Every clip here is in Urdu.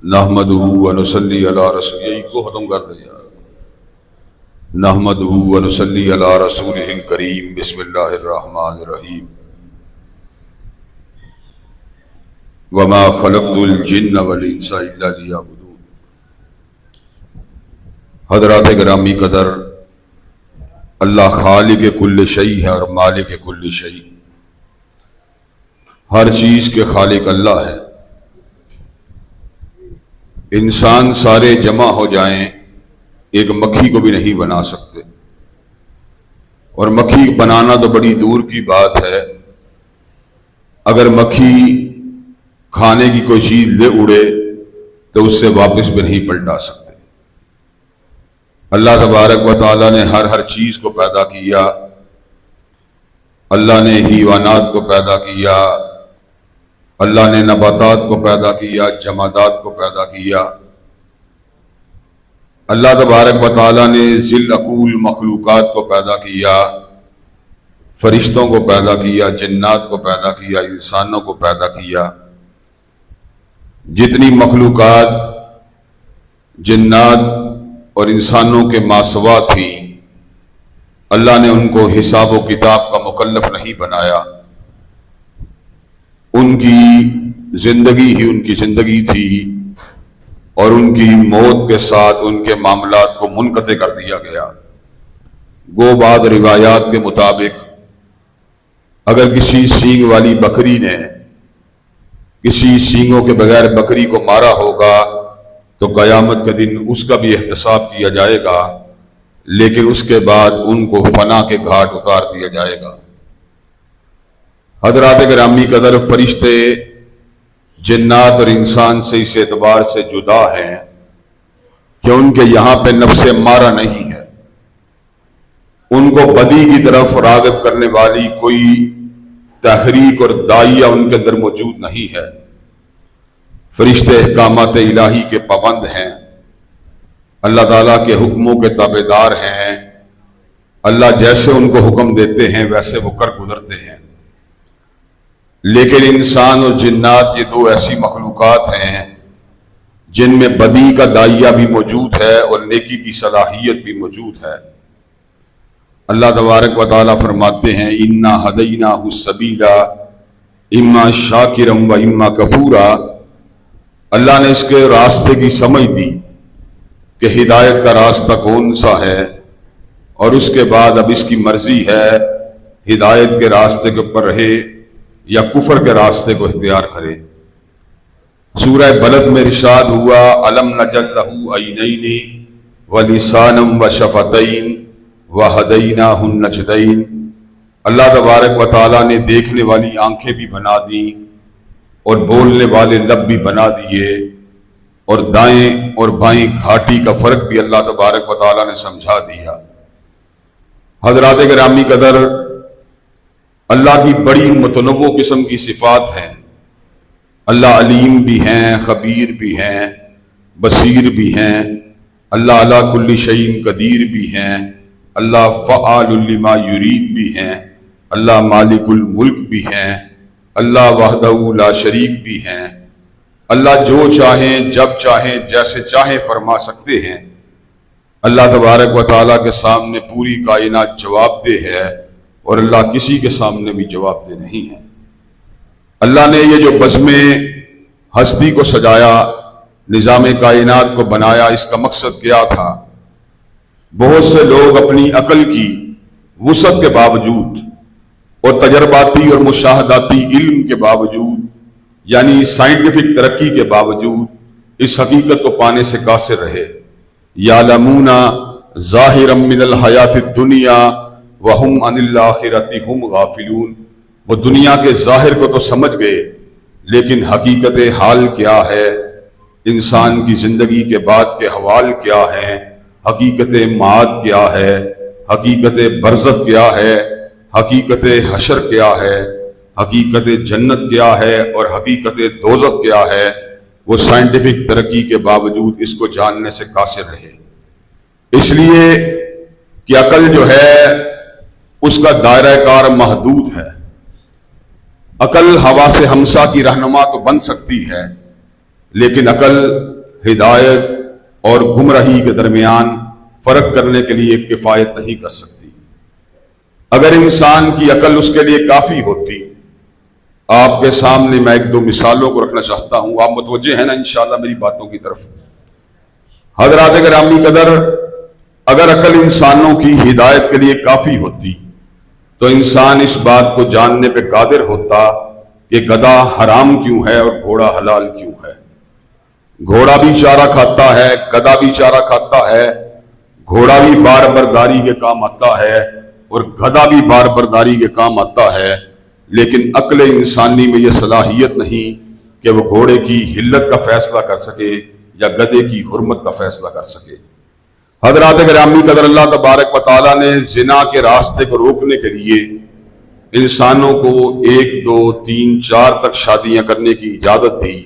نحمدہ و نصلی علی رسول، یہی کو ختم کر دیں یار۔ نحمدہ و نصلی علی رسولہ الکریم، بسم اللہ الرحمن الرحیم۔ وما خلقت الجن والانس الا لیعبدون۔ حضرات گرامی قدر، اللہ خالق کل شیء ہے اور مالک کل شیء، ہر چیز کے خالق اللہ ہے۔ انسان سارے جمع ہو جائیں ایک مکھی کو بھی نہیں بنا سکتے، اور مکھی بنانا تو بڑی دور کی بات ہے۔ اگر مکھی کھانے کی کوئی چیز لے اڑے تو اس سے واپس بھی نہیں پلٹا سکتے۔ اللہ تبارک و تعالیٰ نے ہر چیز کو پیدا کیا۔ اللہ نے حیوانات کو پیدا کیا، اللہ نے نباتات کو پیدا کیا، جمادات کو پیدا کیا۔ اللہ تبارک و تعالیٰ نے ذی العقول مخلوقات کو پیدا کیا، فرشتوں کو پیدا کیا، جنات کو پیدا کیا، انسانوں کو پیدا کیا۔ جتنی مخلوقات جنات اور انسانوں کے ماسوا تھی، اللہ نے ان کو حساب و کتاب کا مکلف نہیں بنایا۔ ان کی زندگی ہی ان کی زندگی تھی، اور ان کی موت کے ساتھ ان کے معاملات کو منقطع کر دیا گیا۔ گو بعض روایات کے مطابق اگر کسی سینگ والی بکری نے کسی سینگوں کے بغیر بکری کو مارا ہوگا تو قیامت کے دن اس کا بھی احتساب کیا جائے گا، لیکن اس کے بعد ان کو فنا کے گھاٹ اتار دیا جائے گا۔ حضرات گرامی قدر، فرشتے جنات اور انسان سے اس اعتبار سے جدا ہیں کہ ان کے یہاں پہ نفس امارہ نہیں ہے، ان کو بدی کی طرف راغب کرنے والی کوئی تحریک اور داعیہ ان کے اندر موجود نہیں ہے۔ فرشتے احکامات الہی کے پابند ہیں، اللہ تعالیٰ کے حکموں کے تابعدار ہیں، اللہ جیسے ان کو حکم دیتے ہیں ویسے وہ کر گزرتے ہیں۔ لیکن انسان اور جنات یہ دو ایسی مخلوقات ہیں جن میں بدی کا داعیہ بھی موجود ہے اور نیکی کی صلاحیت بھی موجود ہے۔ اللہ تبارک و تعالیٰ فرماتے ہیں اِنَّا هَدَيْنَاهُ السَّبِيلَ اِمَّا شَاكِرًا وَإِمَّا كَفُورًا۔ اللہ نے اس کے راستے کی سمجھ دی کہ ہدایت کا راستہ کون سا ہے، اور اس کے بعد اب اس کی مرضی ہے ہدایت کے راستے کے اوپر رہے یا کفر کے راستے کو اختیار کرے۔ سورہ بلد میں ارشاد ہوا الم نجعل لہ عینین ولسانا وشفتین وہدیناہ النجدین۔ اللہ تبارک و تعالیٰ نے دیکھنے والی آنکھیں بھی بنا دیں اور بولنے والے لب بھی بنا دیے، اور دائیں اور بائیں گھاٹی کا فرق بھی اللہ تبارک و تعالیٰ نے سمجھا دیا۔ حضرات گرامی قدر، اللہ کی بڑی متنوع قسم کی صفات ہیں۔ اللہ علیم بھی ہیں، خبیر بھی ہیں، بصیر بھی ہیں، اللہ علی کل شیء قدیر بھی ہیں، اللہ فعال لما یرید بھی ہیں، اللہ مالک الملک بھی ہیں، اللہ وحدہ لا شریک بھی ہیں۔ اللہ جو چاہیں جب چاہیں جیسے چاہیں فرما سکتے ہیں۔ اللہ تبارک و تعالیٰ کے سامنے پوری کائنات جواب دہ ہے، اور اللہ کسی کے سامنے بھی جواب دہ نہیں ہے۔ اللہ نے یہ جو بزم ہستی کو سجایا، نظام کائنات کو بنایا، اس کا مقصد کیا تھا؟ بہت سے لوگ اپنی عقل کی وسعت کے باوجود اور تجرباتی اور مشاہداتی علم کے باوجود، یعنی سائنٹیفک ترقی کے باوجود، اس حقیقت کو پانے سے قاصر رہے۔ یعلمون ظاہرا من الحیات الدنیا وَهُمْ عَنِ الْآخِرَةِ هُمْ غَافِلُونَ۔ وہ دنیا کے ظاہر کو تو سمجھ گئے، لیکن حقیقت حال کیا ہے، انسان کی زندگی کے بعد کے حوال کیا ہیں، حقیقت معاد کیا ہے، حقیقت برزخ کیا ہے، حقیقت حشر کیا ہے، حقیقت جنت کیا ہے، اور حقیقت دوزخ کیا ہے، وہ سائنٹیفک ترقی کے باوجود اس کو جاننے سے قاصر رہے۔ اس لیے کہ عقل جو ہے اس کا دائرہ کار محدود ہے۔ عقل حواس ہمسا کی رہنما تو بن سکتی ہے، لیکن عقل ہدایت اور گمراہی کے درمیان فرق کرنے کے لیے کفایت نہیں کر سکتی۔ اگر انسان کی عقل اس کے لیے کافی ہوتی، آپ کے سامنے میں ایک دو مثالوں کو رکھنا چاہتا ہوں، آپ متوجہ ہیں نا انشاءاللہ میری باتوں کی طرف۔ حضرات گرامی قدر، اگر عقل انسانوں کی ہدایت کے لیے کافی ہوتی تو انسان اس بات کو جاننے پہ قادر ہوتا کہ گدھا حرام کیوں ہے اور گھوڑا حلال کیوں ہے۔ گھوڑا بھی چارہ کھاتا ہے، گدھا بھی چارہ کھاتا ہے، گھوڑا بھی بار برداری کے کام آتا ہے اور گدھا بھی بار برداری کے کام آتا ہے، لیکن عقل انسانی میں یہ صلاحیت نہیں کہ وہ گھوڑے کی حلت کا فیصلہ کر سکے یا گدھے کی حرمت کا فیصلہ کر سکے۔ حضرات گرامی قدر، اللہ تبارک و تعالیٰ نے زنا کے راستے کو روکنے کے لیے انسانوں کو 1 2 3 4 تک شادیاں کرنے کی اجازت دی،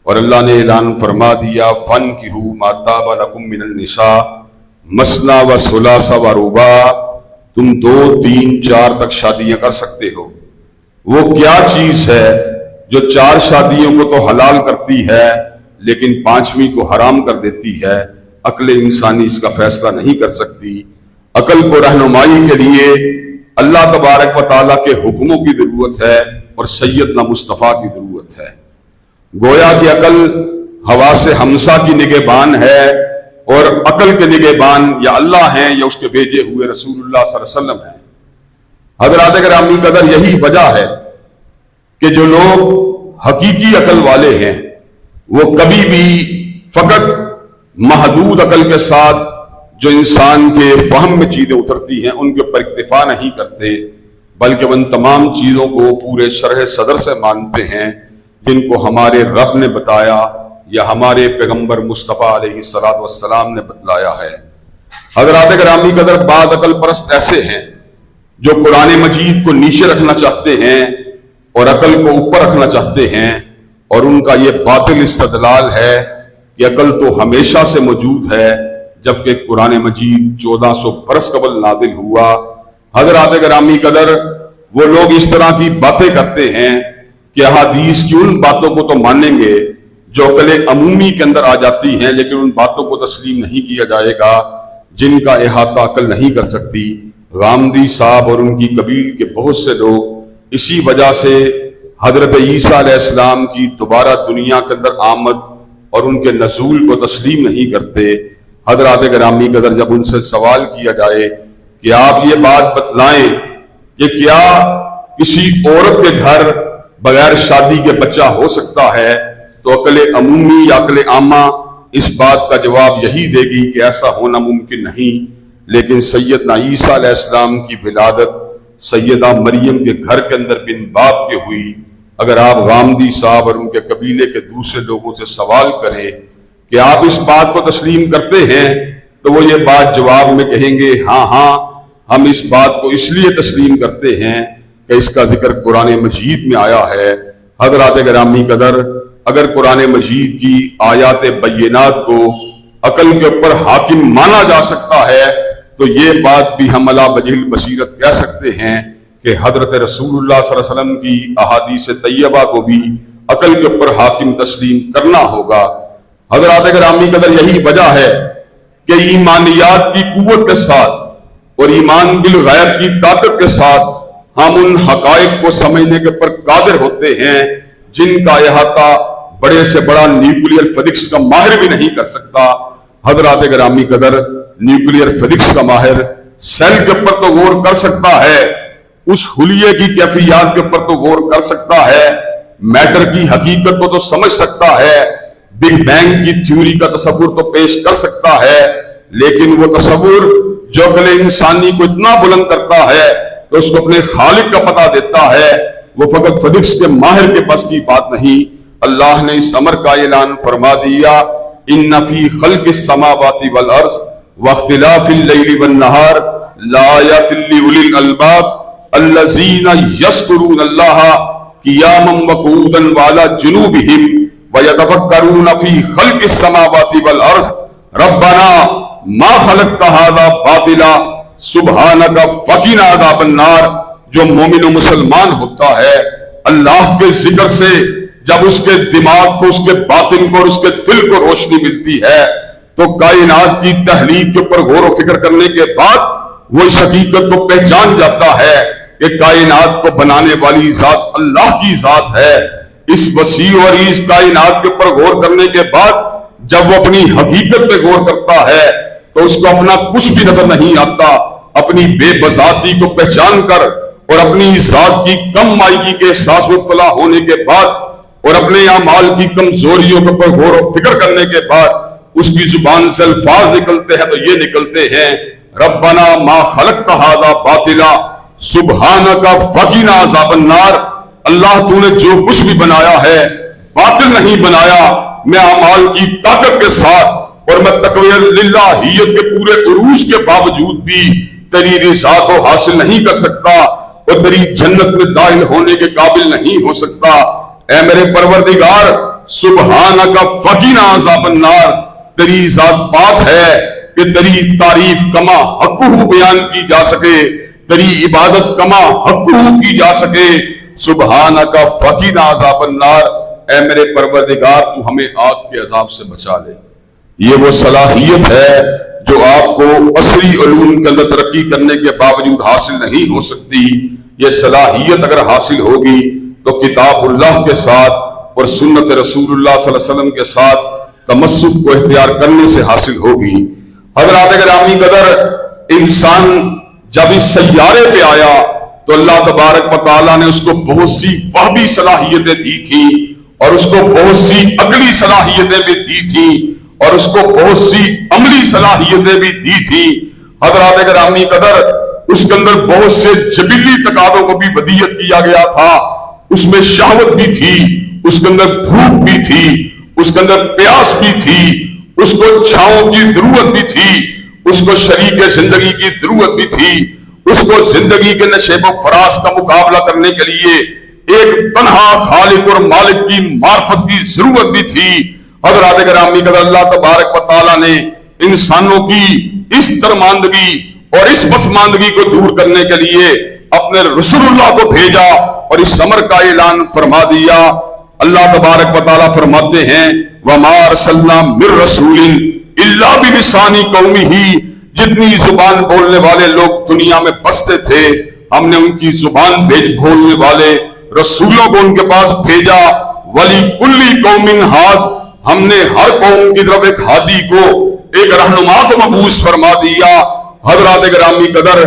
اور اللہ نے اعلان فرما دیا فَانْكِحُوا مَا طَابَ لَكُم مِّنَ النِّسَاءِ مَثْنَىٰ وَثُلَاثَ وَرُبَاعَ، تم 2 3 4 تک شادیاں کر سکتے ہو۔ وہ کیا چیز ہے جو 4 شادیوں کو تو حلال کرتی ہے لیکن 5ویں کو حرام کر دیتی ہے؟ عقل انسانی اس کا فیصلہ نہیں کر سکتی۔ عقل کو رہنمائی کے لیے اللہ تبارک و تعالیٰ کے حکموں کی ضرورت ہے اور سیدنا مصطفیٰ کی ضرورت ہے۔ گویا کہ عقل حواس حمسہ کی نگہبان ہے، اور عقل کے نگہبان یا اللہ ہیں یا اس کے بھیجے ہوئے رسول اللہ صلی اللہ علیہ وسلم ہیں۔ حضرات گرامی قدر، یہی وجہ ہے کہ جو لوگ حقیقی عقل والے ہیں وہ کبھی بھی فقط محدود عقل کے ساتھ جو انسان کے فہم میں چیزیں اترتی ہیں ان کے اوپر اکتفا نہیں کرتے، بلکہ ان تمام چیزوں کو پورے شرح صدر سے مانتے ہیں جن کو ہمارے رب نے بتایا یا ہمارے پیغمبر مصطفیٰ علیہ السلام نے بتلایا ہے۔ حضرات گرامی قدر، بعض عقل پرست ایسے ہیں جو قرآن مجید کو نیچے رکھنا چاہتے ہیں اور عقل کو اوپر رکھنا چاہتے ہیں، اور ان کا یہ باطل استدلال ہے کہ عقل تو ہمیشہ سے موجود ہے جبکہ قرآن مجید 1400 برس قبل نازل ہوا۔ حضرات گرامی قدر، وہ لوگ اس طرح کی باتیں کرتے ہیں کہ احادیث کی ان باتوں کو تو مانیں گے جو عقل عمومی کے اندر آ جاتی ہیں، لیکن ان باتوں کو تسلیم نہیں کیا جائے گا جن کا احاطہ عقل نہیں کر سکتی۔ غامدی صاحب اور ان کی قبیل کے بہت سے لوگ اسی وجہ سے حضرت عیسیٰ علیہ السلام کی دوبارہ دنیا کے اندر آمد اور ان کے نزول کو تسلیم نہیں کرتے۔ حضرات گرامی قدر، جب ان سے سوال کیا جائے کہ آپ یہ بات بتلائیں کہ کیا کسی عورت کے گھر بغیر شادی کے بچہ ہو سکتا ہے، تو عقل عمومی یا عقل عامہ اس بات کا جواب یہی دے گی کہ ایسا ہونا ممکن نہیں۔ لیکن سیدنا عیسیٰ علیہ السلام کی ولادت سیدہ مریم کے گھر کے اندر بن باپ کے ہوئی۔ اگر آپ غامدی صاحب اور ان کے قبیلے کے دوسرے لوگوں سے سوال کریں کہ آپ اس بات کو تسلیم کرتے ہیں، تو وہ یہ بات جواب میں کہیں گے ہاں ہم اس بات کو اس لیے تسلیم کرتے ہیں کہ اس کا ذکر قرآن مجید میں آیا ہے۔ حضرات گرامی قدر، اگر قرآن مجید کی آیات بینات کو عقل کے اوپر حاکم مانا جا سکتا ہے تو یہ بات بھی ہم علی وجہ البصیرت کہہ سکتے ہیں کہ حضرت رسول اللہ صلی اللہ علیہ وسلم کی احادیث طیبہ کو بھی عقل کے اوپر حاکم تسلیم کرنا ہوگا۔ حضرات گرامی قدر، یہی وجہ ہے کہ ایمانیات کی قوت کے ساتھ اور ایمان بالغیب کی طاقت کے ساتھ ہم ان حقائق کو سمجھنے کے اوپر قادر ہوتے ہیں جن کا احاطہ بڑے سے بڑا نیوکلیئر فزکس کا ماہر بھی نہیں کر سکتا۔ حضرات گرامی قدر، نیوکلیئر فزکس کا ماہر سیل کے اوپر تو غور کر سکتا ہے، اس حلیے کی کیفیات کے اوپر تو غور کر سکتا ہے، میٹر کی حقیقت کو تو سمجھ سکتا ہے، بگ بینگ کی تھیوری کا تصور تو پیش کر سکتا ہے، لیکن وہ تصور جو عقل انسانی کو اتنا بلند کرتا ہے تو اس کو اپنے خالق کا پتہ دیتا ہے، وہ فقط فزکس کے ماہر کے پاس کی بات نہیں۔ اللہ نے اس امر کا اعلان فرما دیا، ان فی خلق السماوات والارض واختلاف اللیل والنہار لآیات لأولی الالباب الذین یذکرون اللہ قیاما وقعودا وعلی جنوبہم ویتفکرون فی خلق السماوات والارض ربنا ما خلقت ھذا باطلا سبحانک فقنا عذاب النار۔ جو مومن و مسلمان ہوتا ہے اللہ کے ذکر سے جب اس کے دماغ کو، اس کے باطن کو اور اس کے دل کو روشنی ملتی ہے تو کائنات کی تحلیق کے اوپر غور و فکر کرنے کے بعد وہ اس حقیقت کو پہچان جاتا ہے کہ کائنات کو بنانے والی ذات اللہ کی ذات ہے۔ اس وسیع اور اس کائنات کے اوپر غور کرنے کے بعد جب وہ اپنی حقیقت پہ غور کرتا ہے تو اس کو اپنا کچھ بھی نظر نہیں آتا۔ اپنی بے بذاتی کو پہچان کر اور اپنی ذات کی کم مائگی کے احساس میں مبتلا ہونے کے بعد اور اپنے اعمال کی کمزوریوں کے اوپر غور و فکر کرنے کے بعد اس کی زبان سے الفاظ نکلتے ہیں تو یہ نکلتے ہیں ربنا ما خلقت ھذا باطلا سبحانک فقنا عذاب النار۔ اللہ تو نے جو کچھ بھی بنایا ہے باطل نہیں بنایا، میں اعمال کی طاقت کے ساتھ اور میں تقوی للہیت کے پورے عروج کے باوجود بھی تیری رضا کو حاصل نہیں کر سکتا اور تیری جنت میں داخل ہونے کے قابل نہیں ہو سکتا۔ اے میرے پروردگار سبحانک فقنا عذاب النار، تیری ذات پاک ہے کہ تیری تعریف کما حقہ بیان کی جا سکے، تیری عبادت کما حقہ کی جا سکے۔ سبحانک فقنا عذاب النار، اے میرے پروردگار تو ہمیں آگ کے عذاب سے بچا لے۔ یہ وہ صلاحیت ہے جو آپ کو عصری علوم کے اندر ترقی کرنے کے باوجود حاصل نہیں ہو سکتی۔ یہ صلاحیت اگر حاصل ہوگی تو کتاب اللہ کے ساتھ اور سنت رسول اللہ صلی اللہ علیہ وسلم کے ساتھ تمسک کو اختیار کرنے سے حاصل ہوگی۔ حضرات گرامی قدر، انسان جب اس سیارے پہ آیا تو اللہ تبارک و تعالیٰ نے اس کو بہت سی وہبی صلاحیتیں دی تھی اور اس کو بہت سی عقلی صلاحیتیں بھی دی تھی اور اس کو بہت سی عملی صلاحیتیں بھی دی تھی۔ حضرات گرامی قدر، اس کے اندر بہت سے جبلی تقاضوں کو بھی ودیت کیا گیا تھا۔ اس میں شہوت بھی تھی، اس کے اندر بھوک بھی تھی، اس کے اندر پیاس بھی تھی، اس کو چھاؤں کی ضرورت بھی تھی، اس کو شریک زندگی کی ضرورت بھی تھی، اس کو زندگی کے نشیب و فراز کا مقابلہ کرنے کے لیے ایک تنہا خالق اور مالک کی معرفت کی ضرورت بھی تھی۔ حضرات گرامی قدر، اللہ تبارک و تعالیٰ نے انسانوں کی اس درماندگی اور اس پسماندگی کو دور کرنے کے لیے اپنے رسول اللہ کو بھیجا اور اس امر کا اعلان فرما دیا۔ اللہ تبارک و تعالیٰ فرماتے ہیں وَمَا أَرْسَلْنَا مِن رَّسُولٍ إِلَّا بِلِسَانِ قَوْمِهِ، جتنی زبان بولنے والے لوگ دنیا میں بستے تھے ہم نے ان کی زبان بولنے والے رسولوں کو ان کے پاس بھیجا۔ وَلِكُلِّ قَوْمٍ ہَادٍ، ہم نے ہر قوم کی طرف ایک ہادی کو، ایک رہنما کو مبعوث فرما دیا۔ حضرات گرامی قدر،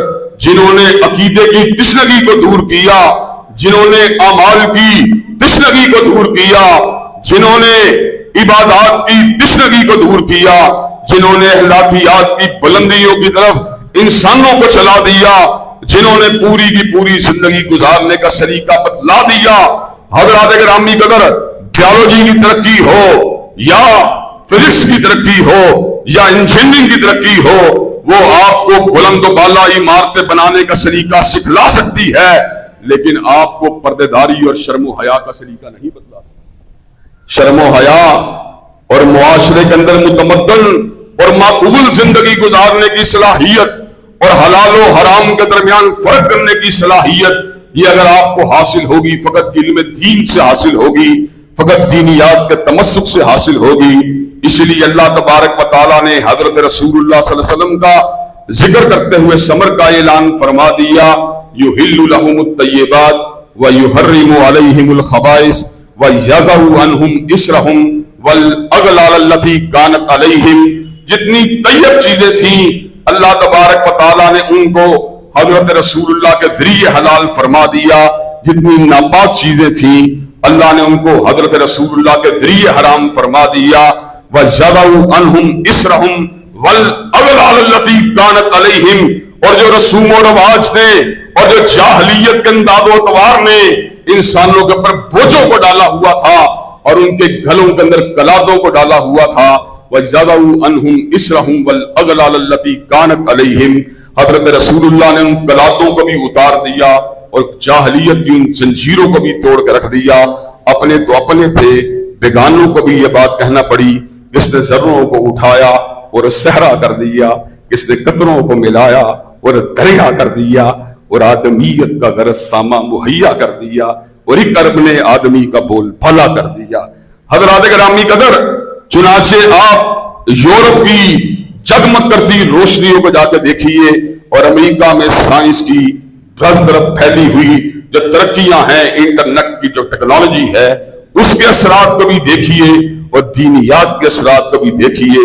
جنہوں نے عقیدے کی تشنگی کو دور کیا، جنہوں نے اعمال کی تشنگی کو دور کیا، جنہوں نے عبادات کی تشنگی کو دور کیا، جنہوں نے اخلاقیات کی بلندیوں کی طرف انسانوں کو چلا دیا، جنہوں نے پوری کی پوری زندگی گزارنے کا سلیقہ بتلا دیا۔ حضرات گرامی قدر، بیولوجی کی ترقی ہو یا فزکس کی ترقی ہو یا انجینئرنگ کی ترقی ہو، وہ آپ کو بلند و بالا عمارتیں بنانے کا سلیقہ سکھلا سکتی ہے، لیکن آپ کو پردے داری اور شرم و حیا کا سلیقہ نہیں بتلا سکتی۔ شرم و حیا اور معاشرے کے اندر متمدن اور معقول زندگی گزارنے کی صلاحیت اور حلال و حرام کے درمیان فرق کرنے کی صلاحیت، یہ اگر آپ کو حاصل ہوگی فقط علم دین سے حاصل ہوگی، فقط دینیات کے تمسک سے حاصل ہوگی۔ اس لیے اللہ تبارک و تعالیٰ نے حضرت رسول اللہ صلی اللہ علیہ وسلم کا ذکر کرتے ہوئے سمر کا اعلان فرما دیا یحل لهم الطیبات ویحرم علیہم الخبائث ویضع عنہم اسرہم والاغلال التی کانت علیہم۔ جتنی طیب چیزیں تھیں اللہ تبارک و تعالیٰ نے ان کو حضرت رسول اللہ کے ذریعے حلال فرما دیا، جتنی ناپاک چیزیں تھیں اللہ نے ان کو حضرت رسول اللہ کے ذریعے حرام فرما دیا۔ وَجَعَلُوا عَنْهُمْ إِسْرَهُمْ وَالْأَغْلَالَ الَّتِي كَانَتْ عَلَيْهِمْ، اور جو رسوم و رواج نے اور جو جاہلیت کے انداز و اطوار نے انسانوں کے اوپر بوجھوں کو ڈالا ہوا تھا اور ان کے گلوں کے اندر کلادوں کو ڈالا ہوا تھا۔ وَجَعَلُوا عَنْهُمْ إِسْرَهُمْ وَالْأَغْلَالَ الَّتِي كَانَتْ عَلَيْهِمْ، حضرت رسول اللہ نے ان کلادوں کو بھی اتار دیا اور جاہلیت کی ان زنجیروں کو بھی توڑ کے رکھ دیا۔ اپنے تو اپنے تھے، بیگانوں کو بھی یہ بات کہنا پڑی، کس نے ذروں کو اٹھایا اور صحرا کر دیا، کس نے قطروں کو ملایا اور دریا کر دیا اور آدمیت کا غرض ساما مہیا کر دیا۔ اور ایک ارب نے آدمی کا بول بھلا کر دیا۔ حضرات گرامی قدر، چنانچہ آپ یورپ کی جگمگ کرتی روشنیوں کو جا کے دیکھیے اور امریکہ میں سائنس کی ہر طرف پھیلی ہوئی جو ترقیاں ہیں، انٹرنیٹ کی جو ٹیکنالوجی ہے، اس کے اثرات کو بھی دیکھیے اور دینیات کے اثرات کو بھی دیکھیے۔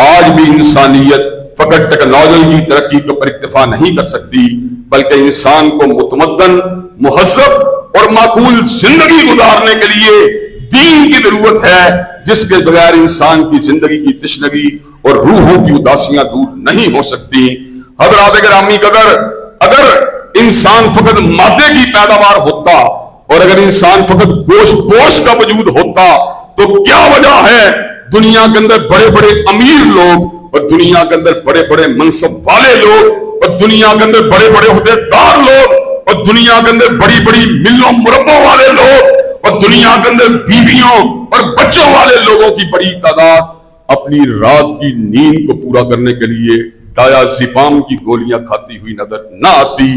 آج بھی انسانیت فقط ٹیکنالوجی کی ترقی کے پر اکتفا نہیں کر سکتی، بلکہ انسان کو متمدن، مہذب اور معقول زندگی گزارنے کے لیے دین کی ضرورت ہے، جس کے بغیر انسان کی زندگی کی تشنگی اور روحوں کی اداسیاں دور نہیں ہو سکتی۔ حضرات گرامی قدر، اگر انسان فقط مادے کی پیداوار ہوتا اور اگر انسان فقط گوشت پوش کا وجود ہوتا تو کیا وجہ ہے دنیا کے اندر بڑے بڑے امیر لوگ اور دنیا کے اندر بڑے بڑے منصب والے لوگ اور دنیا کے اندر بڑے بڑے عہدیدار لوگ اور دنیا کے اندر بڑی بڑی ملوں مربوں والے لوگ اور دنیا کے اندر بیویوں اور بچوں والے لوگوں کی بڑی تعداد اپنی رات کی نیند کو پورا کرنے کے لیے ڈایازیپام کی گولیاں کھاتی ہوئی نظر نہ آتی؟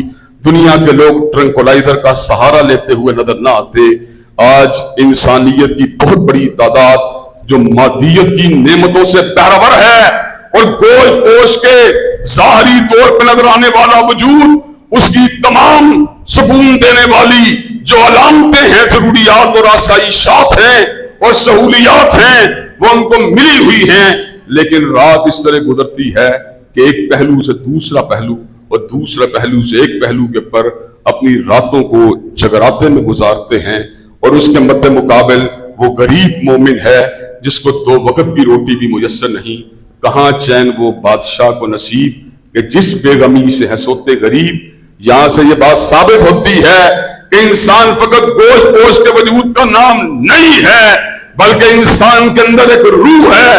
دنیا کے لوگ ٹرنکولائزر کا سہارا لیتے ہوئے نظر نہ آتے؟ آج انسانیت کی بہت بڑی تعداد جو مادیت کی نعمتوں سے بہرور ہے اور گوشت پوش کے ظاہری طور پر نظر آنے والا وجود، اس کی تمام سکون دینے والی جو علامتیں ہیں، ضروریات اور آسائشات ہیں اور سہولیات ہیں، وہ ان کو ملی ہوئی ہیں، لیکن رات اس طرح گزرتی ہے کہ ایک پہلو سے دوسرا پہلو اور دوسرے پہلو سے ایک پہلو کے پر اپنی راتوں کو جگراتے میں گزارتے ہیں۔ اور اس کے مد مقابل وہ غریب مومن ہے جس کو 2 وقت کی روٹی بھی میسر نہیں۔ کہاں چین وہ بادشاہ کو نصیب کہ جس بے غمی سے ہے سوتے غریب۔ یہاں سے یہ بات ثابت ہوتی ہے کہ انسان فقط گوشت پوش کے وجود کا نام نہیں ہے، بلکہ انسان کے اندر ایک روح ہے۔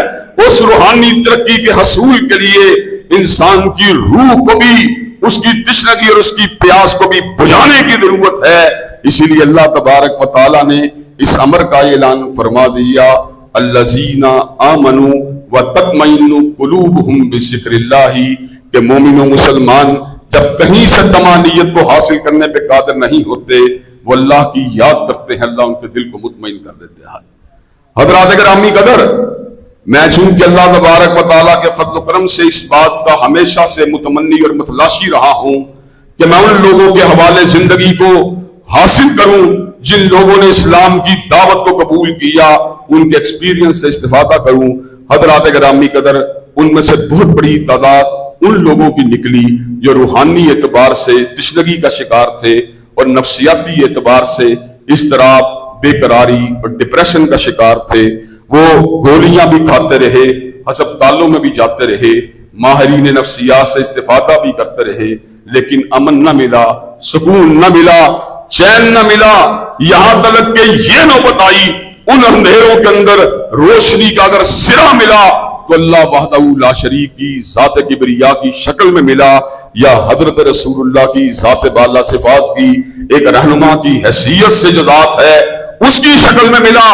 اس روحانی ترقی کے حصول کے لیے انسان کی روح کو بھی، اس کی تشنگی اور اس کی پیاس کو بھی بجھانے کی ضرورت ہے۔ اسی لیے اللہ تبارک و تعالیٰ نے اس امر کا اعلان فرما دیا، الذین آمنوا وتطمئن قلوبہم بذکر اللہ، کہ مومن و مسلمان جب کہیں سے طمانینت کو حاصل کرنے پہ قادر نہیں ہوتے، وہ اللہ کی یاد کرتے ہیں، اللہ ان کے دل کو مطمئن کر دیتے ہیں۔ حضرات گرامی قدر، میں چونکہ اللہ تبارک و تعالیٰ کے فضل و کرم سے اس بات کا ہمیشہ سے متمنی اور متلاشی رہا ہوں کہ میں ان لوگوں کے حوالے زندگی کو حاصل کروں جن لوگوں نے اسلام کی دعوت کو قبول کیا، ان کے ایکسپیرینس سے استفادہ کروں۔ حضرات گرامی قدر، ان میں سے بہت بڑی تعداد ان لوگوں کی نکلی جو روحانی اعتبار سے تشنگی کا شکار تھے اور نفسیاتی اعتبار سے اضطراب، بے قراری اور ڈپریشن کا شکار تھے۔ وہ گولیاں بھی کھاتے رہے، ہسپتالوں میں بھی جاتے رہے، ماہرین نفسیات سے استفادہ بھی کرتے رہے، لیکن امن نہ ملا، سکون نہ ملا، چین نہ ملا۔ یہاں تک کہ یہ نوبت آئی ان اندھیروں کے اندر روشنی کا اگر سرا ملا تو اللہ وحدہ لا شریک کی ذات کبریا کی شکل میں ملا، یا حضرت رسول اللہ کی ذات بالا صفات کی ایک رہنما کی حیثیت سے جو ذات ہے اس کی شکل میں ملا۔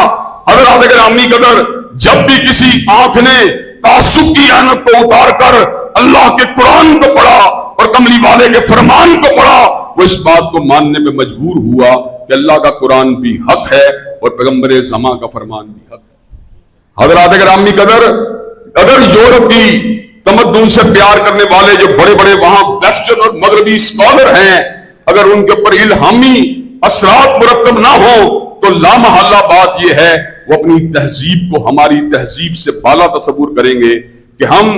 حضرات گرامی قدر، جب بھی کسی آنکھ نے تعصب کی عینت کو اتار کر اللہ کے قرآن کو پڑھا اور کملی والے کے فرمان کو پڑھا، وہ اس بات کو ماننے میں مجبور ہوا کہ اللہ کا قرآن بھی حق ہے اور پیغمبر زمان کا فرمان بھی حق ہے۔ حضرات گرامی قدر، اگر یورپ کی تمدن سے پیار کرنے والے جو بڑے بڑے وہاں ویسٹرن اور مغربی اسکالر ہیں، اگر ان کے اوپر الہامی اثرات مرتب نہ ہو تو لامحالہ بات یہ ہے وہ اپنی تہذیب کو ہماری تہذیب سے بالا تصور کریں گے کہ ہم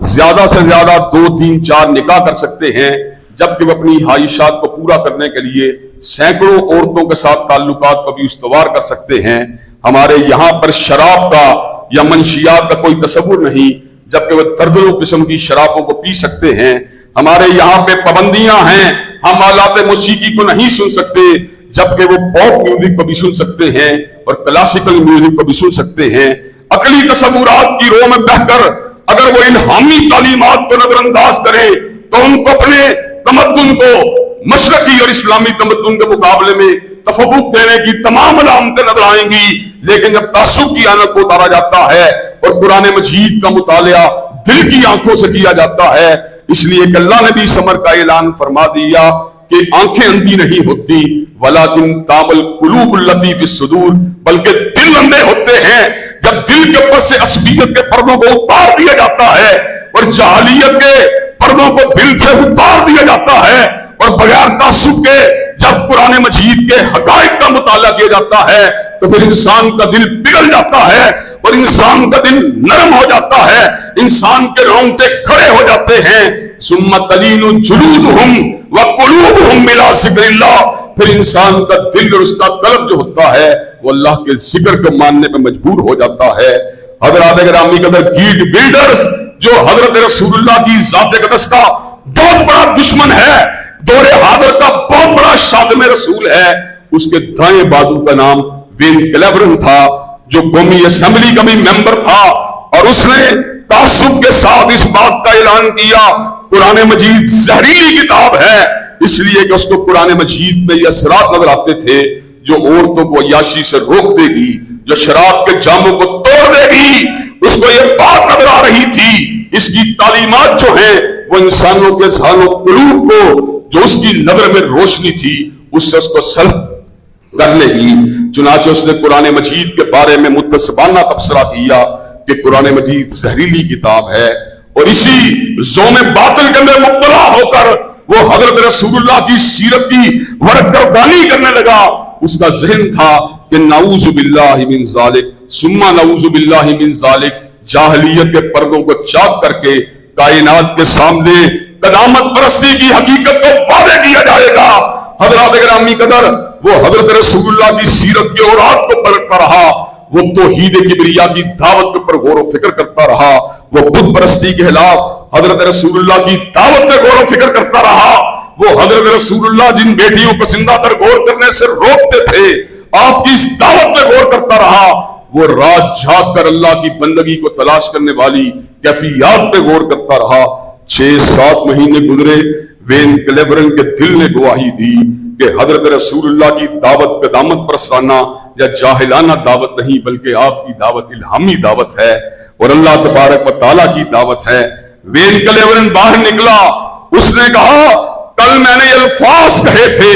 زیادہ سے زیادہ 2 3 4 نکاح کر سکتے ہیں، جبکہ وہ اپنی خواہشات کو پورا کرنے کے لیے سینکڑوں عورتوں کے ساتھ تعلقات کو بھی استوار کر سکتے ہیں۔ ہمارے یہاں پر شراب کا یا منشیات کا کوئی تصور نہیں، جبکہ وہ دردوں قسم کی شرابوں کو پی سکتے ہیں۔ ہمارے یہاں پہ پابندیاں ہیں، ہم آلات موسیقی کو نہیں سن سکتے، جبکہ وہ پاپ میوزک کو بھی سن سکتے ہیں اور کلاسیکل میوزک کو بھی سن سکتے ہیں۔ عقلی تصورات کی رو میں بہ کر اگر وہ الہامی تعلیمات کو نظر انداز کرے تو ان کو اپنے تمدن کو مشرقی اور اسلامی تمدن کے مقابلے میں تفوق دینے کی تمام علامتیں نظر آئیں گی، لیکن جب تعصب کی عینت کو اتارا جاتا ہے اور قرآن مجید کا مطالعہ دل کی آنکھوں سے کیا جاتا ہے، اس لیے کہ اللہ نے بھی اس امر کا اعلان فرما دیا کہ آنکھیں اندھی نہیں ہوتی، ولیکن تعمل قلوب التی فی الصدور، بلکہ دل اندھے ہوتے ہیں جب دل کے اوپر سے عصبیت کے پردوں کو اتار دیا جاتا ہے اور جاہلیت کے پردوں کو دل سے اتار دیا جاتا ہے، اور بغیر تعصب کے جب قرآن مجید کے حقائق کا مطالعہ کیا جاتا ہے تو پھر انسان کا دل پگھل جاتا ہے اور انسان کا دل نرم ہو جاتا ہے، انسان کے رونگٹے کھڑے ہو جاتے ہیں۔ ثم تلین جلودہم وقلوبہم الی ذکر اللہ، پھر انسان کا دل اور اس کا قلب جو ہوتا ہے وہ اللہ کے ذکر کو ماننے پہ مجبور ہو جاتا ہے۔ حضرات گرامی قدر، گیٹ بلڈرز جو حضرت رسول اللہ کی ذات اقدس کا بہت بڑا دشمن ہے، دور حاضر کا بہت بڑا شاتم رسول ہے، اس کے دائیں بازو کا نام وین کلیورن تھا، جو قومی اسمبلی کا بھی ممبر تھا، اور اس نے تعصب کے ساتھ اس بات کا اعلان کیا قرآن مجید زہریلی کتاب ہے، اس لیے کہ اس کو قرآن مجید میں یہ اثرات نظر آتے تھے جو عورتوں کو عیاشی سے روک دے گی، جو شراب کے جاموں کو توڑ دے گی، اس کو یہ بات نظر آ رہی تھی اس کی تعلیمات جو ہیں وہ انسانوں کے ذہن و قلوب کو جو اس کی نظر میں روشنی تھی اس سے اس کو سلب کر لے گی۔ چنانچہ اس نے قرآن مجید کے بارے میں متصبانہ تبصرہ کیا کہ قرآن مجید زہریلی کتاب ہے، اور اسی زوم باطل کے اندر مبتلا ہو کر وہ حضرت رسول اللہ کی سیرت کی ورق گردانی کرنے لگا۔ اس کا ذہن تھا کہ نعوذ باللہ من ذالک ثم نعوذ باللہ من ذالک، جاہلیت کے پردوں کو چاک کر کے کائنات کے سامنے قدامت پرستی کی حقیقت کو واضح کیا جائے گا۔ حضرات گرامی قدر، وہ حضرت رسول اللہ کی سیرت کے اوراد کو پلٹتا رہا، وہ توحید کبریا کی دعوت پر غور و فکر کرتا رہا، وہ بت پرستی کے خلاف حضرت رسول اللہ کی دعوت پہ غور و فکر کرتا رہا، وہ حضرت رسول اللہ جن بیٹیوں کو زندہ تر غور کرنے سے روکتے تھے آپ کی اس دعوت پہ غور کرتا رہا، وہ رات جھاگ کر اللہ کی بندگی کو تلاش کرنے والی کیفیات پہ غور کرتا رہا۔ 6-7 مہینے گزرے، وین کلیورن کے دل نے گواہی دی کہ حضرت رسول اللہ کی دعوت قدامت پرستانہ یا جاہلانہ دعوت نہیں بلکہ آپ کی دعوت الہامی دعوت ہے اور اللہ تبارک و تعالیٰ کی دعوت ہے۔ وین کلیورن باہر نکلا، اس نے کہا کل میں نے الفاظ کہے تھے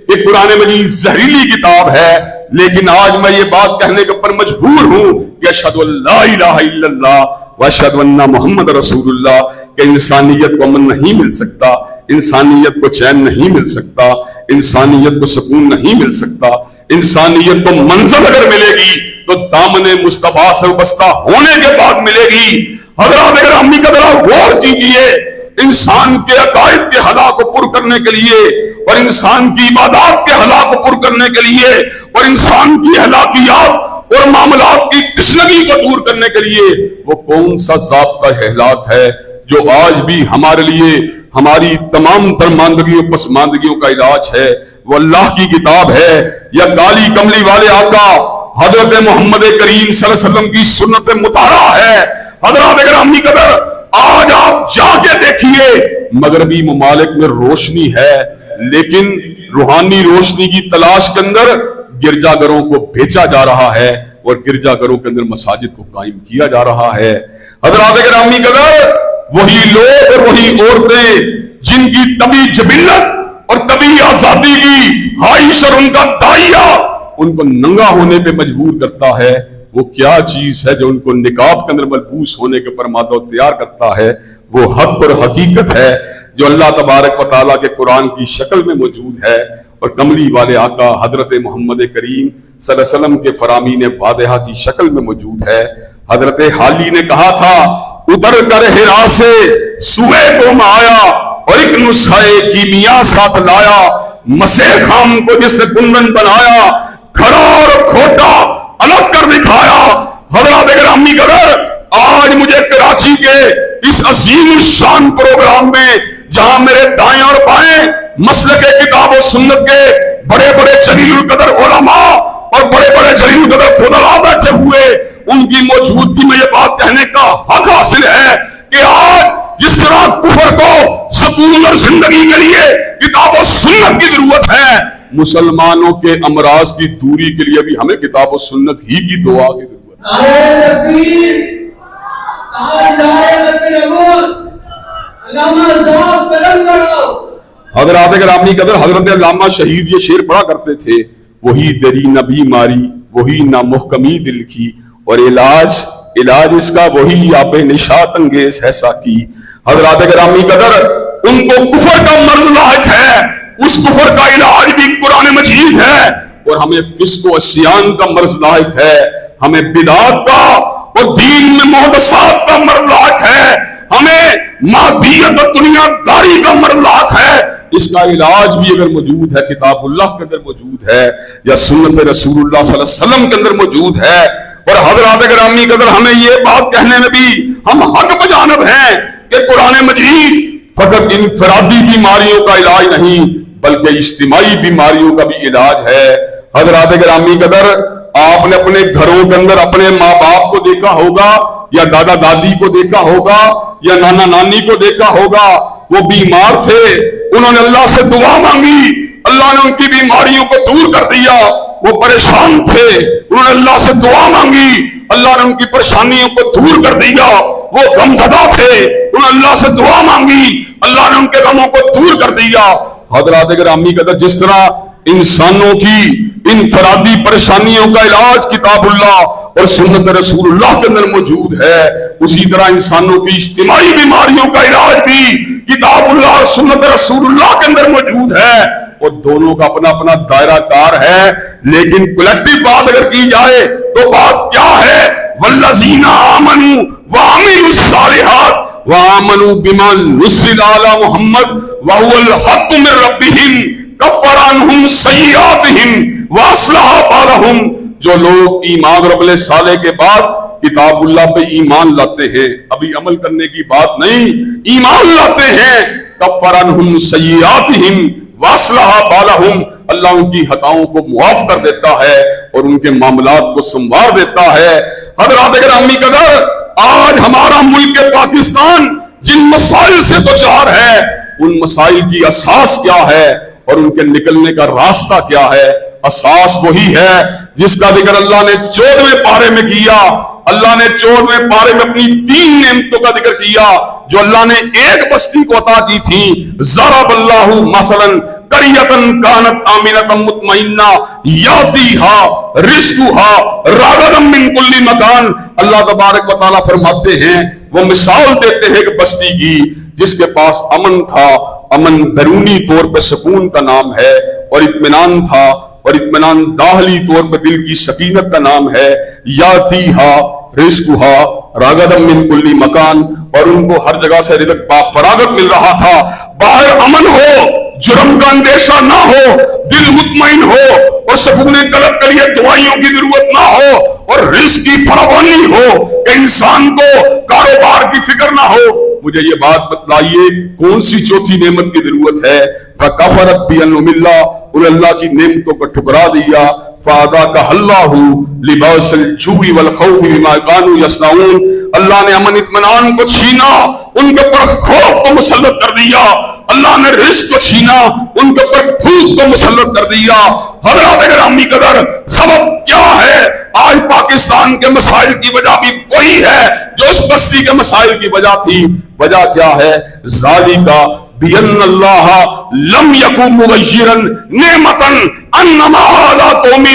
کہ قرآن مجید زہریلی کتاب ہے، لیکن آج میں یہ بات کہنے کے اوپر مجبور ہوں کہ اشہد ان لا الہ الا اللہ واشہد ان محمد رسول اللہ، کہ انسانیت کو امن نہیں مل سکتا، انسانیت کو چین نہیں مل سکتا، انسانیت کو سکون نہیں مل سکتا، انسانیت کو منزل اگر ملے گی تو دامن مصطفیٰ سے وابستہ ہونے کے بعد ملے گی۔ حضرات اگر امی کا ذرا غور کیجیے، انسان کے عقائد کے حلا کو پر کرنے کے لیے اور انسان کی عبادات کے حلا کو پر کرنے کے لیے اور انسان کی ہلاکیات اور معاملات کی تشنگی کو دور کرنے کے لیے وہ کون سا ضابطہ اخلاق ہے جو آج بھی ہمارے لیے ہماری تمام درماندگیوں پسماندگیوں کا علاج ہے؟ وہ اللہ کی کتاب ہے یا کالی کملی والے آقا حضرت محمد کریم صلی اللہ علیہ وسلم کی سنت مطالعہ ہے؟ حضرات گرامی قدر، آج آپ جا کے دیکھیے مغربی ممالک میں روشنی ہے، لیکن روحانی روشنی کی تلاش کے اندر گرجا گھروں کو بھیجا جا رہا ہے اور گرجا گھروں کے اندر مساجد کو قائم کیا جا رہا ہے۔ حضرات گرامی قدر، وہی لوگ اور وہی عورتیں جن کی طبی جبلت اور طبی آزادی کی خواہش اور ان کا داعیہ ان کو ننگا ہونے پہ مجبور کرتا ہے، وہ کیا چیز ہے جو ان کو نقاب کے اندر ملبوس ہونے کے پر مادہ تیار کرتا ہے؟ وہ حق اور حقیقت ہے جو اللہ تبارک و تعالیٰ کے قرآن کی شکل میں موجود ہے اور کملی والے آقا حضرت محمد کریم صلی اللہ علیہ وسلم کے فرامین واضحہ کی شکل میں موجود ہے۔ حضرت حالی نے کہا تھا اتر کر ہرا سے سوئے کو میں آیا اور ایک نسخہ کیمیا ساتھ لایا، مسے خام کو جس سے گنبد بنایا، کھڑا اور کھوٹا الگ کر دکھایا۔ حضرات گرامی قدر، آج مجھے کراچی کے اس عظیم الشان پروگرام میں جہاں میرے دائیں اور بائیں مسلک کتاب و سنت کے بڑے بڑے جلیل القدر علماء اور بڑے بڑے جلیل القدر فضلاء بیٹھے ہوئے، ان کی موجودگی میں یہ بات کہنے کا حق حاصل ہے کہ آج جس طرح کفر کو سکون اور زندگی کے لیے کتاب و سنت کی ضرورت ہے، مسلمانوں کے امراض کی دوری کے لیے بھی ہمیں کتاب و سنت ہی کی دعا کی ضرورت ہے۔ حضرات گرامی قدر حضرت علامہ شہید یہ شعر پڑھا کرتے تھے، وہی دری نہ بیماری وہی نہ محکمی دل کی، اور علاج اس کا وہی آب نشاط انگیز ہے ساکی۔ حضرات گرامی قدر ان کو کفر کا مرض لاحق ہے، اس کفر کا علاج بھی قرآن مجید ہے، اور ہمیں فسق و عصیان کا مرض لاحق ہے، ہمیں بدعات کا اور دین میں محدثات کا مرض لاحق ہے، ہمیں مادیت اور دنیا داری کا مرض لاحق ہے۔ اس کا علاج بھی اگر موجود ہے کتاب اللہ کے اندر موجود ہے یا سنت رسول اللہ صلی اللہ علیہ وسلم کے اندر موجود ہے۔ اور حضرات گرامی قدر ہمیں یہ بات کہنے میں بھی ہم حق بجانب ہیں کہ قرآن مجید فقط انفرادی بیماریوں کا علاج نہیں بلکہ اجتماعی بیماریوں کا بھی علاج ہے۔ حضرات گرامی قدر آپ نے اپنے گھروں کے اندر اپنے ماں باپ کو دیکھا ہوگا یا دادا دادی کو دیکھا ہوگا یا نانا نانی کو دیکھا ہوگا، وہ بیمار تھے، انہوں نے اللہ سے دعا مانگی، اللہ نے ان کی بیماریوں کو دور کر دیا۔ وہ پریشان تھے، انہوں نے اللہ سے دعا مانگی، اللہ نے ان کی پریشانیوں کو دور کر دیا۔ وہ غمزدہ تھے، انہوں نے اللہ سے دعا مانگی، اللہ نے ان کے غموں کو دور کر دیا۔ حضرات گرامی قدر جس طرح انسانوں کی انفرادی پریشانیوں کا علاج کتاب اللہ اور سنت رسول اللہ کے اندر موجود ہے، اسی طرح انسانوں کی اجتماعی بیماریوں کا علاج بھی کتاب اللہ اور سنت رسول اللہ کے اندر موجود ہے، اور دونوں کا اپنا اپنا دائرہ کار ہے۔ لیکن کلیکٹیو بات اگر کی جائے تو بات کیا ہے؟ والذین آمنوا وعملوا الصالحات وآمنوا بما نزل علی محمد وهو الحق من ربهم کفر عنہم سیئاتہم واصلح بالہم۔ جو لوگ ایمان رب صالح کے بعد کتاب اللہ پہ ایمان لاتے ہیں، ابھی عمل کرنے کی بات نہیں، ایمان لاتے ہیں، کفر عنہم سیئاتہم واصلح بالہم، اللہ ان کی خطاؤں کو معاف کر دیتا ہے اور ان کے معاملات کو سنوار دیتا ہے۔ حضرات گرامی قدر آج ہمارا ملک پاکستان جن مسائل سے دوچار ہے، ان مسائل کی اساس کیا ہے اور ان کے نکلنے کا راستہ کیا ہے؟ اساس وہی ہے جس کا ذکر اللہ نے 14ویں پارے میں کیا۔ اللہ نے 14ویں پارے میں اپنی 3 نعمتوں کا ذکر کیا جو اللہ نے ایک بستی کو عطا کی تھی۔ ضرب اللہ مثلا قریۃ کانت آمنۃ مطمئنہ یاتیھا رزقھا رغدا من کل مکان۔ اللہ تبارک و تعالیٰ فرماتے ہیں، وہ مثال دیتے ہیں ایک بستی کی جس کے پاس امن تھا، امن بیرونی طور پہ سکون کا نام ہے، اور اطمینان تھا، اور اطمینان داخلی طور پہ دل کی سکینت کا نام ہے۔ یاتیھا رزقھا رغدا من کل مکان، اور ان کو ہر جگہ سے رزق فراغت مل رہا تھا۔ باہر امن ہو، جرم کا اندیشہ نہ ہو، دل مطمئن ہو، اور سکون قلب کے لیے دعائیوں کی ضرورت نہ ہو، اور رزق کی فراوانی ہو کہ انسان کو کاروبار کی فکر نہ ہو۔ مجھے یہ بات بتلائیے کون سی چوتھی نعمت کی ضرورت ہے؟ فَكَفَرَتْ بِأَنْعُمِ اللَّهِ، انہوں نے اللہ کی نعمتوں کو ٹھکرا دیا۔ فَأَذَاقَهَا اللَّهُ لِبَاسَ الْجُوعِ وَالْخَوْفِ بِمَا كَانُوا يَصْنَعُونَ، اللہ نے امن اطمینان کو چھینا، ان کے اوپر خوف کو مسلط کر دیا۔ اللہ نے رزق کو چھینا، ان کے اوپر بھوک کو مسلط کر دیا۔ حضرات گرامی قدر سبب کیا ہے؟ آج پاکستان کے مسائل کی وجہ بھی وہی ہے جو اس بستی کے مسائل کی وجہ تھی۔ وجہ کیا ہے؟ ذالک بِأَنَّ اللَّهَ لَمْ يَكُن مُغَيِّرًا نِعْمَةً أَنْعَمَهَا عَلَىٰ قَوْمٍ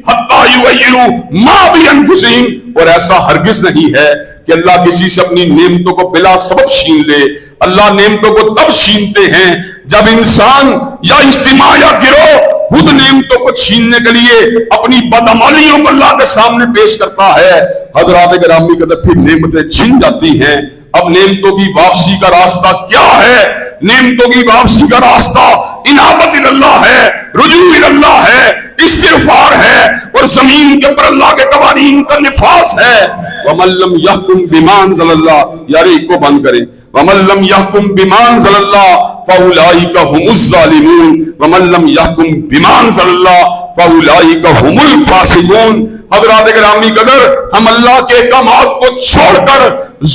حَتَّىٰ يُغَيِّرُوا مَا بِأَنفُسِهِمْ، اور ایسا ہرگز نہیں ہے کہ اللہ کسی سے اپنی نعمتوں کو بلا سبب چھین لے۔ اللہ نعمتوں کو تب چھینتے ہیں جب انسان یا اجتماع یا گروہ خود نعمتوں کو چھیننے کے لیے اپنی بدعمالیوں کو اللہ کے سامنے پیش کرتا ہے۔ حضرات گرامی قدر پھر نعمتیں چھن جاتی ہیں۔ اب نعمتوں کی واپسی کا راستہ کیا ہے؟ نعمتوں کی واپسی کا راستہ انابت اللہ ہے، رجوع اللہ ہے، استغفار ہے، اور زمین کے پر اللہ کے قوانین کا نفاذ ہے۔ وَمَن لَّمْ يَحْكُم بِمَا أَنزَلَ اللَّهُ، یار ایک کو بند کریں، وَمَن لَّمْ يَحْكُم بِمَا أَنزَلَ اللَّهُ فَأُولَٰئِكَ هُمُ الظَّالِمُونَ وَمَن لَّمْ يَحْكُم بِمَا أَنزَلَ اللَّهُ فَأُولَٰئِكَ هُمُ الْفَاسِقُونَ۔ حضرات گرامی قدر ہم اللہ کے احکامات کو چھوڑ کر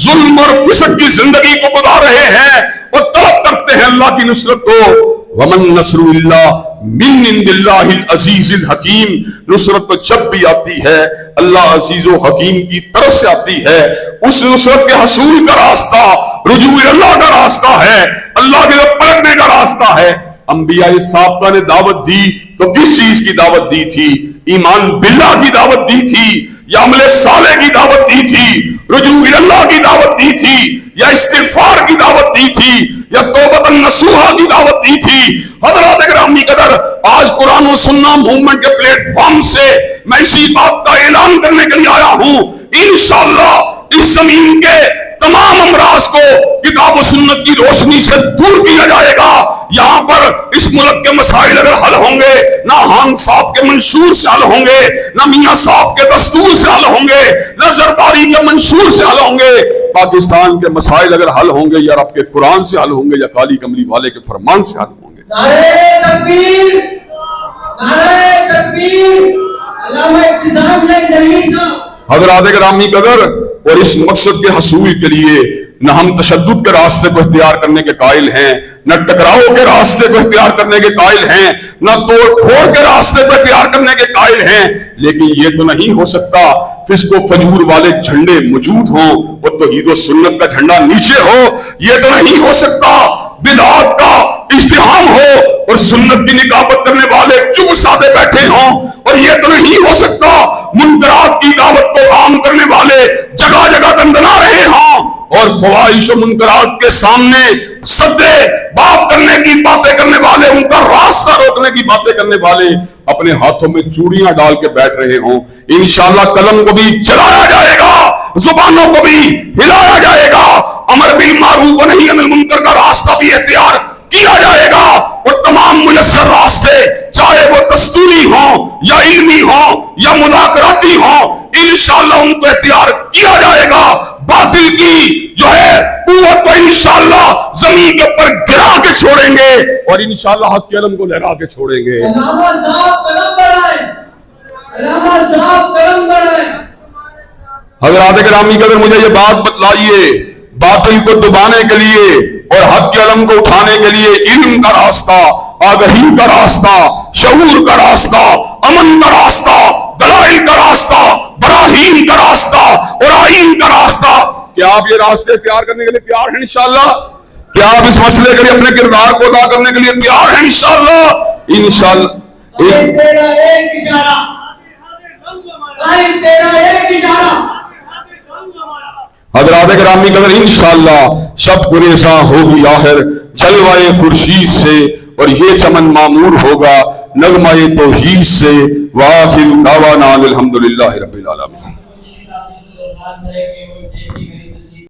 ظلم اور فسق کی زندگی کو گزار رہے ہیں اور طلب کرتے ہیں اللہ کی نصرت کو۔ وَمَن نَّصْرُ إِلَّا مِن عِندِ اللَّهِ الْعَزِيزِ الْحَكِيمِ، نصرت تو جب بھی آتی ہے اللہ عزیز و حکیم کی طرف سے آتی ہے۔ اس نصرت کے حصول کا راستہ رجوع اللہ کا راستہ ہے، اللہ کے پلٹنے کا راستہ ہے۔ انبیاء سابقہ نے دعوت دی تو کس چیز کی دعوت دی تھی؟ ایمان باللہ کی دعوت دی تھی یا عمل صالح کی دعوت دی تھی؟ رجوع اللہ کی دعوت دی تھی یا استغفار کی دعوت دی تھی یا توبۃ نصوحہ کی دعوت دی تھی؟ حضرات گرامی قدر، آج قرآن و سنہ موومنٹ کے پلیٹ فارم سے میں اسی بات کا اعلان کرنے کے لیے آیا ہوں، انشاءاللہ اس زمین کے تمام امراض کو کتاب و سنت کی روشنی سے دور کیا جائے گا۔ یہاں پر اس ملک کے مسائل اگر حل ہوں گے، نہ خان صاحب کے منشور سے حل ہوں گے، نہ میاں صاحب کے دستور سے حل ہوں گے، نہ زرداری کے منشور سے حل ہوں گے۔ پاکستان کے مسائل اگر حل ہوں گے یا رب کے قرآن سے حل ہوں گے یا کالی کملی والے کے فرمان سے حل ہوں گے۔ نعرہ تکبیر، نعرہ تکبیر، علامہ ابتسام جلیل صاحب۔ حضرات گرامی قدر، اور اس مقصد کے حصول کے لیے نہ ہم تشدد کے راستے کو اختیار کرنے کے قائل ہیں، نہ ٹکراؤ کے راستے کو اختیار کرنے کے قائل ہیں، نہ توڑ پھوڑ کے راستے کو اختیار کرنے کے قائل ہیں، لیکن یہ تو نہیں ہو سکتا فسق و فجور والے جھنڈے موجود ہوں اور توحید و سنت کا جھنڈا نیچے ہو۔ یہ تو نہیں ہو سکتا بدعات کا ازدحام ہو اور سنت کی نقابت کرنے والے چپ سادے بیٹھے ہوں، اور یہ تو نہیں ہو سکتا منکرات کی دعوت کو عام کرنے والے جگہ جگہ دندنا رہے ہوں اور فواحش و منکرات کے سامنے سدے باب کرنے کی باتیں کرنے والے، ان کا راستہ روکنے کی باتیں کرنے والے اپنے ہاتھوں میں چوڑیاں ڈال کے بیٹھ رہے ہوں۔ انشاءاللہ قلم کو بھی چلایا جائے گا، زبانوں کو بھی ہلایا جائے گا، امر بالمعروف و نہی عن المنکر کا راستہ بھی اختیار کیا جائے گا، اور تمام میسر راستے چاہے وہ دستوری ہوں یا علمی ہوں یا مذاکراتی ہوں، انشاءاللہ ان کو اختیار کیا جائے گا۔ باطل کی جو ہے قوت کو انشاءاللہ زمین کے اوپر گرا کے چھوڑیں گے اور انشاءاللہ حق کے علم کو لہرا کے چھوڑیں گے۔ علامہ صاحب قلم بڑھائیں، علامہ صاحب قلم بڑھائیں۔ حضرات گرامی قدر، مجھے یہ بات بتلائیے، باطل کو دبانے کے لیے اور حق کے علم کو اٹھانے کے لیے علم کا راستہ، آگہی کا راستہ، شعور کا راستہ، امن کا راستہ، دلائل کا راستہ، براہین کا راستہ اور آئین کا راستہ، کیا آپ یہ راستے اختیار کرنے کے لیے تیار ہیں انشاءاللہ؟ کیا آپ اس مسئلے کے لیے اپنے کردار کو ادا کرنے کے لیے تیار ہیں انشاءاللہ؟ انشاءاللہ تیرا ایک اشارہ، تیرا ایک اشارہ۔ حضرات گرامی قدر، انشاءاللہ شب گریزاں ہوگی آخر جلوائے خورشید سے، اور یہ چمن معمور ہوگا نغمہ توحید سے۔ وآخر دعوانا الحمدللہ رب العالمین۔